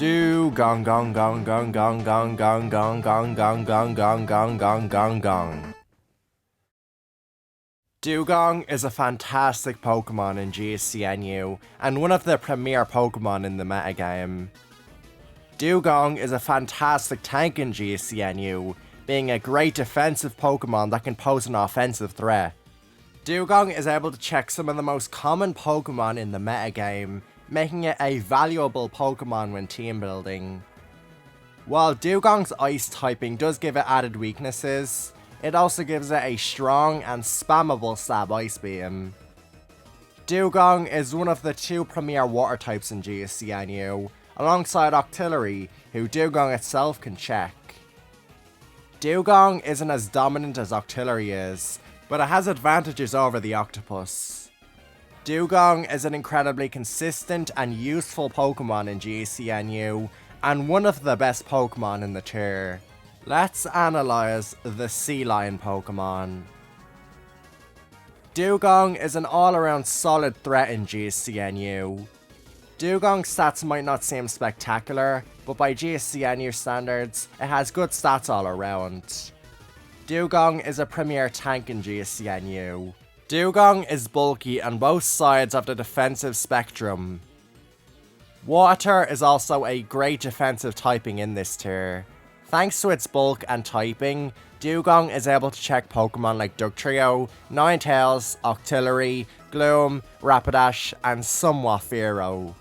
Dewgong gong gong gong gong gong gong gong gong gong gong gong gong gong gong gong. Dewgong is a fantastic Pokemon in GSCNU and one of the premier Pokemon in the metagame. Dewgong is a fantastic tank in GSCNU, being a great defensive Pokemon that can pose an offensive threat. Dewgong is able to check some of the most common Pokemon in the metagame, making it a valuable Pokemon when team building. While Dewgong's Ice typing does give it added weaknesses, it also gives it a strong and spammable Stab Ice Beam. Dewgong is one of the two premier water types in GSCNU, alongside Octillery, who Dewgong itself can check. Dewgong isn't as dominant as Octillery is, but it has advantages over the octopus. Dewgong is an incredibly consistent and useful Pokemon in GSCNU, and one of the best Pokemon in the tier. Let's analyze the Sea Lion Pokemon. Dewgong is an all-around solid threat in GSCNU. Dewgong's stats might not seem spectacular, but by GSCNU standards, it has good stats all around. Dewgong is a premier tank in GSCNU. Dewgong is bulky on both sides of the defensive spectrum. Water is also a great defensive typing in this tier. Thanks to its bulk and typing, Dewgong is able to check Pokemon like Dugtrio, Ninetales, Octillery, Gloom, Rapidash, and somewhat Fearow.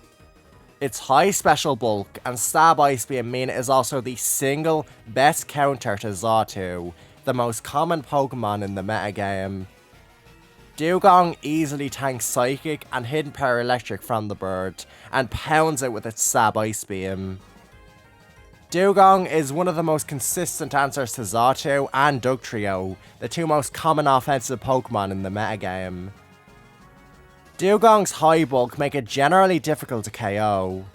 Its high special bulk and Stab Ice Beam mean it is also the single best counter to Xatu, the most common Pokemon in the metagame. Dewgong easily tanks Psychic and Hidden Power Electric from the bird, and pounds it with its Stab Ice Beam. Dewgong is one of the most consistent answers to Xatu and Dugtrio, the two most common offensive Pokemon in the metagame. Dewgong's high bulk make it generally difficult to KO.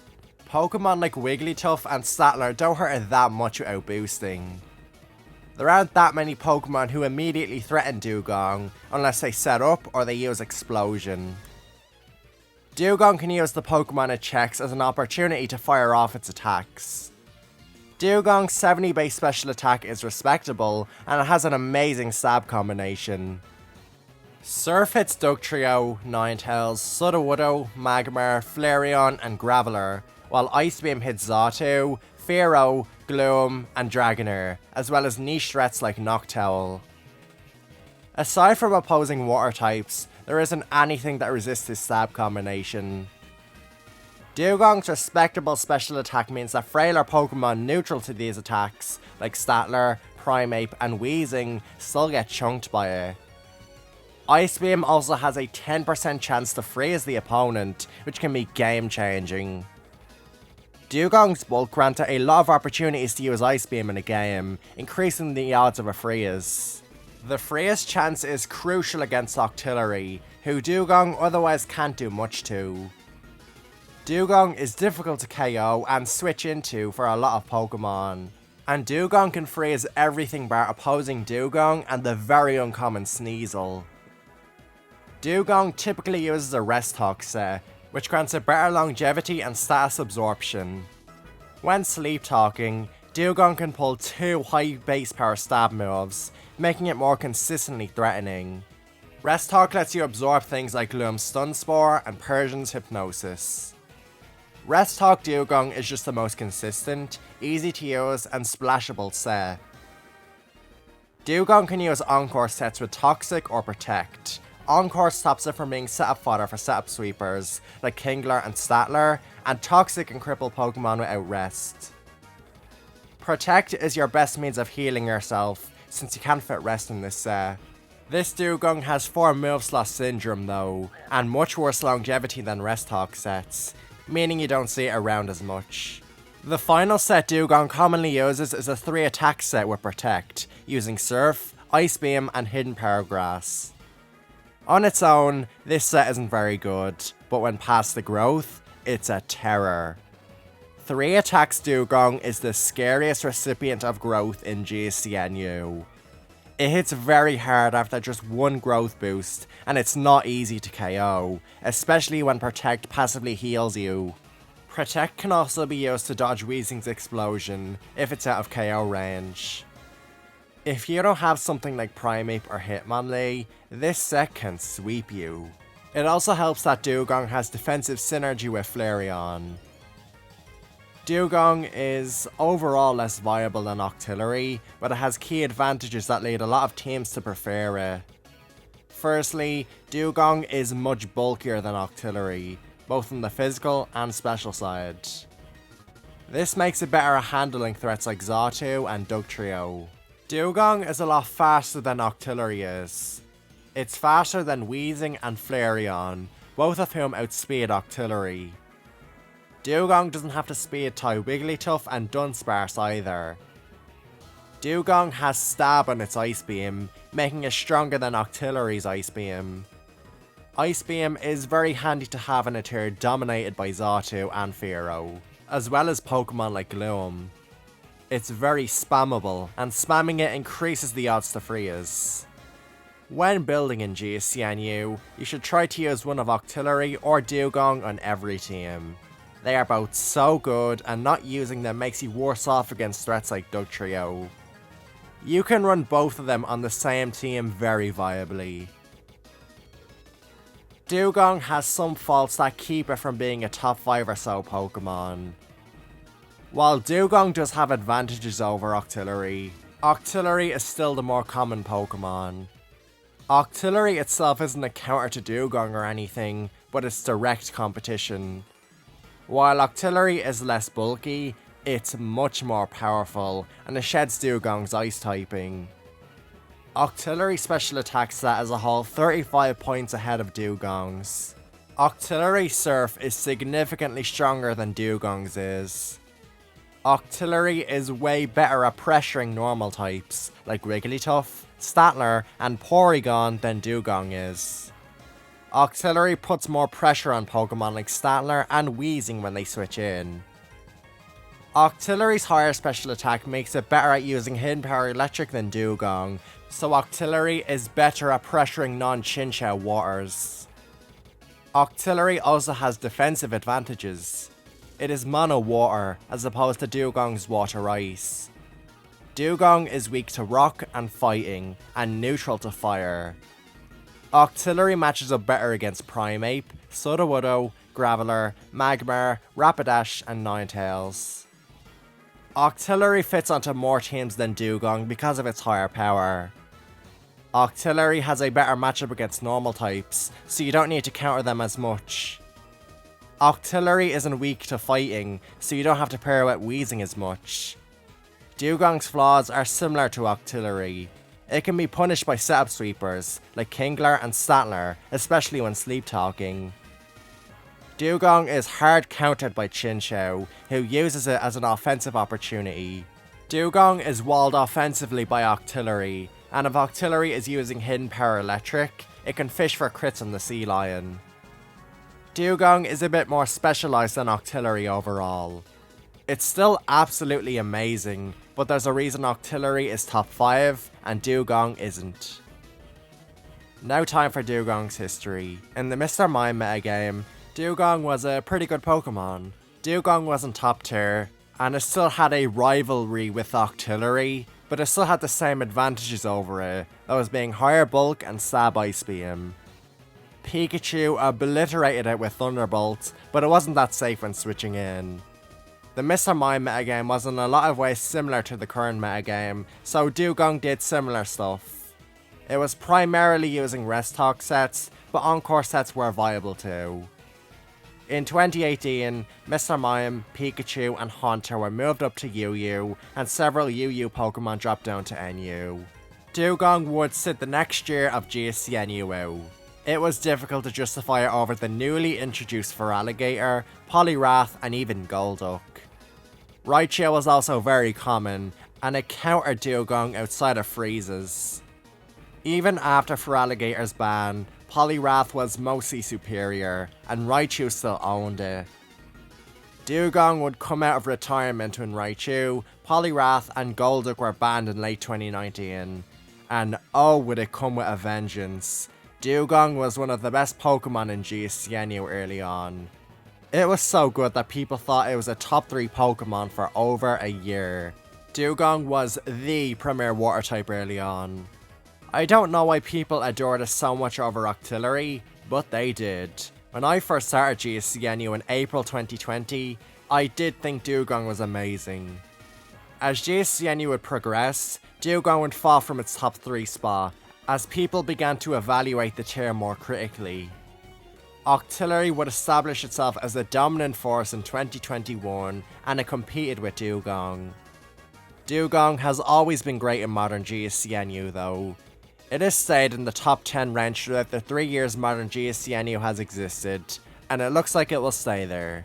Pokemon like Wigglytuff and Statler don't hurt it that much without boosting. There aren't that many Pokemon who immediately threaten Dewgong, unless they set up or they use Explosion. Dewgong can use the Pokemon it checks as an opportunity to fire off its attacks. Dewgong's 70 base special attack is respectable, and it has an amazing stab combination. Surf hits Dugtrio, Ninetales, Sudowoodo, Magmar, Flareon, and Graveler, while Ice Beam hits Xatu, Fearow, Gloom, and Dragonair, as well as niche threats like Noctowl. Aside from opposing water types, there isn't anything that resists this stab combination. Dewgong's respectable special attack means that frailer Pokemon neutral to these attacks, like Statler, Primeape, and Weezing, still get chunked by it. Ice Beam also has a 10% chance to freeze the opponent, which can be game changing. Dewgong's bulk granted a lot of opportunities to use Ice Beam in a game, increasing the odds of a freeze. The freeze chance is crucial against Octillery, who Dewgong otherwise can't do much to. Dewgong is difficult to KO and switch into for a lot of Pokemon, and Dewgong can freeze everything bar opposing Dewgong and the very uncommon Sneasel. Dewgong typically uses a Rest Talk set, which grants it better longevity and status absorption. When Sleep Talking, Dewgong can pull 2 high base power stab moves, making it more consistently threatening. Rest Talk lets you absorb things like Gloom's Stun Spore and Persian's Hypnosis. Rest Talk Dewgong is just the most consistent, easy to use, and splashable set. Dewgong can use Encore sets with Toxic or Protect. Encore stops it from being setup fodder for setup sweepers, like Kingler and Statler, and Toxic can cripple Pokemon without rest. Protect is your best means of healing yourself, since you can't fit rest in this set. This Dewgong has 4 move slot syndrome though, and much worse longevity than Rest Talk sets, meaning you don't see it around as much. The final set Dewgong commonly uses is a 3 attack set with Protect, using Surf, Ice Beam, and Hidden Power Grass. On its own, this set isn't very good, but when past the growth, it's a terror. 3 attacks Dewgong is the scariest recipient of growth in GSCNU. It hits very hard after just 1 growth boost, and it's not easy to KO, especially when Protect passively heals you. Protect can also be used to dodge Weezing's explosion if it's out of KO range. If you don't have something like Primeape or Hitmonlee, this set can sweep you. It also helps that Dewgong has defensive synergy with Flareon. Dewgong is overall less viable than Octillery, but it has key advantages that lead a lot of teams to prefer it. Firstly, Dewgong is much bulkier than Octillery, both on the physical and special side. This makes it better at handling threats like Xatu and Dugtrio. Dewgong is a lot faster than Octillery is. It's faster than Weezing and Flareon, both of whom outspeed Octillery. Dewgong doesn't have to speed tie Wigglytuff and Dunsparce either. Dewgong has Stab on its Ice Beam, making it stronger than Octillery's Ice Beam. Ice Beam is very handy to have in a tier dominated by Xatu and Fearow, as well as Pokemon like Gloom. It's very spammable, and spamming it increases the odds to freeze. When building in GSCNU, you should try to use one of Octillery or Dewgong on every team. They are both so good, and not using them makes you worse off against threats like Dugtrio. You can run both of them on the same team very viably. Dewgong has some faults that keep it from being a top 5 or so Pokemon. While Dewgong does have advantages over Octillery, Octillery is still the more common Pokemon. Octillery itself isn't a counter to Dewgong or anything, but it's direct competition. While Octillery is less bulky, it's much more powerful, and it sheds Dewgong's ice typing. Octillery special attack stat as a whole 35 points ahead of Dewgong's. Octillery Surf is significantly stronger than Dewgong's is. Octillery is way better at pressuring normal types, like Wigglytuff, Statler, and Porygon than Dewgong is. Octillery puts more pressure on Pokemon like Statler and Weezing when they switch in. Octillery's higher special attack makes it better at using Hidden Power Electric than Dewgong, so Octillery is better at pressuring non-Chinchou waters. Octillery also has defensive advantages. It is mono water as opposed to Dewgong's water ice. Dewgong is weak to rock and fighting, and neutral to fire. Octillery matches up better against Primeape, Sudowoodo, Graveler, Magmar, Rapidash, and Ninetales. Octillery fits onto more teams than Dewgong because of its higher power. Octillery has a better matchup against normal types, so you don't need to counter them as much. Octillery isn't weak to fighting, so you don't have to pair with Weezing as much. Dewgong's flaws are similar to Octillery. It can be punished by setup sweepers, like Kingler and Statler, especially when sleep talking. Dewgong is hard countered by Chinchou, who uses it as an offensive opportunity. Dewgong is walled offensively by Octillery, and if Octillery is using Hidden Power Electric, it can fish for crits on the Sea Lion. Dewgong is a bit more specialised than Octillery overall. It's still absolutely amazing, but there's a reason Octillery is top 5 and Dewgong isn't. Now time for Dewgong's history. In the Mr. Mime metagame, Dewgong was a pretty good Pokemon. Dewgong wasn't top tier, and it still had a rivalry with Octillery, but it still had the same advantages over it, that was being higher bulk and Stab Ice Beam. Pikachu obliterated it with Thunderbolt, but it wasn't that safe when switching in. The Mr. Mime metagame was in a lot of ways similar to the current metagame, so Dewgong did similar stuff. It was primarily using Rest Talk sets, but Encore sets were viable too. In 2018, Mr. Mime, Pikachu, and Haunter were moved up to UU, and several UU Pokemon dropped down to NU. Dewgong would sit the next year of GSCNU. It was difficult to justify it over the newly introduced Feraligatr, Poliwrath, and even Golduck. Raichu was also very common, and it countered Dewgong outside of freezes. Even after Feraligatr's ban, Poliwrath was mostly superior, and Raichu still owned it. Dewgong would come out of retirement when Raichu, Poliwrath, and Golduck were banned in late 2019, and oh would it come with a vengeance. Dewgong was one of the best Pokemon in GSCNU early on. It was so good that people thought it was a top 3 Pokemon for over a year. Dewgong was the premier water type early on. I don't know why people adored it so much over Octillery, but they did. When I first started GSCNU in April 2020, I did think Dewgong was amazing. As GSCNU would progress, Dewgong would fall from its top 3 spot, as people began to evaluate the tier more critically. Octillery would establish itself as the dominant force in 2021, and it competed with Dewgong. Dewgong has always been great in modern GSCNU though. It has stayed in the top 10 range throughout the 3 years modern GSCNU has existed, and it looks like it will stay there.